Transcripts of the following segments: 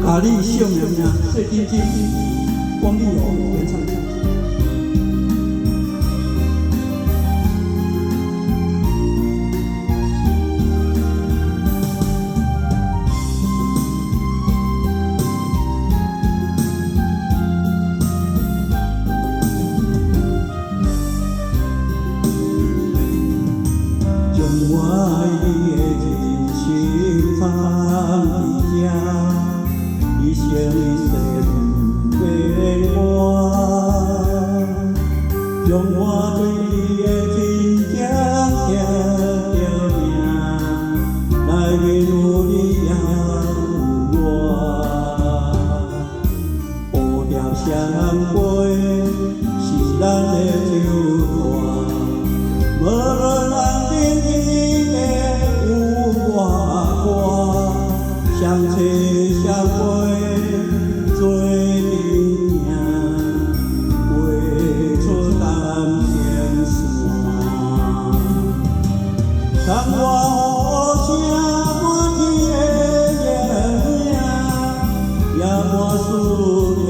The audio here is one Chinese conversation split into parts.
大力秀苗苗，谢金金，光力友演唱。将我爱你的真心藏伫这，一生一世变我，将我对你的真情贴着命，来面有你也有我，步调相陪是咱的酒团，无论人天地的有偌宽，相切相陪做阵行，画出淡天线。当我好声满天的名，也满思念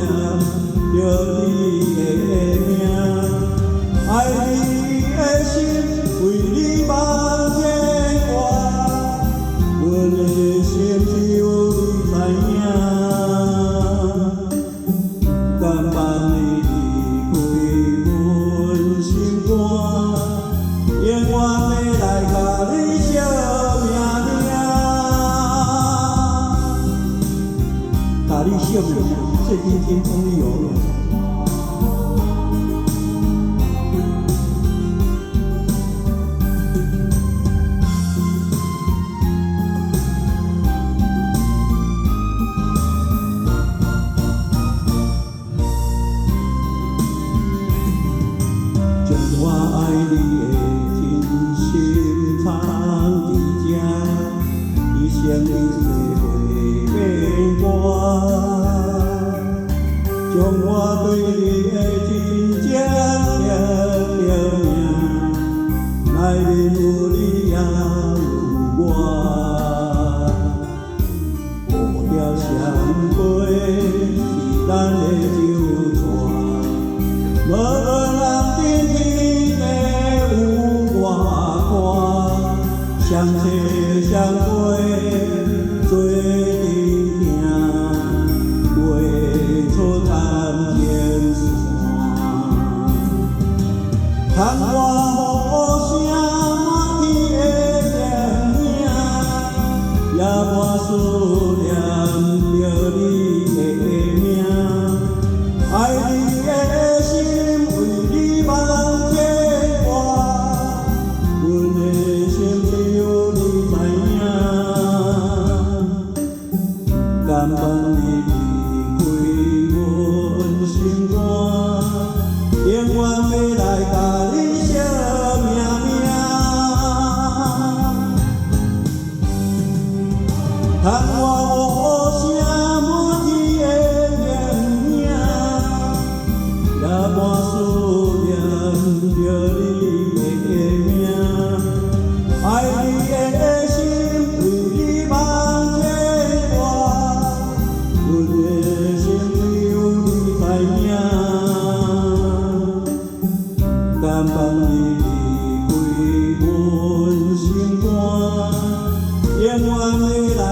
着你的名，爱你的心为你梦牵挂，阮的心只有你知影。甘帮你离开阮心肝，永远要来甲你惜命命。甲你惜命命，谢金金光力友。将我爱你的真心藏伫这，一生一世会变我。将我对你的真情贴着命，来面有你也有我，步调相陪是咱的酒团，无论人天地的有偌宽，相切相陪做阵行，画出淡天线。窗外雨声满天的名，也满思念着你的名，爱你的心为你梦牵挂，阮的心只有你知影。甘帮你离开阮心肝，永远要来甲你惜命命。窗外雨声满天的名，也满思念着你的名，爱你的心为你梦牵挂，阮的心只有你知影。甘帮你离开阮心肝，永远要来。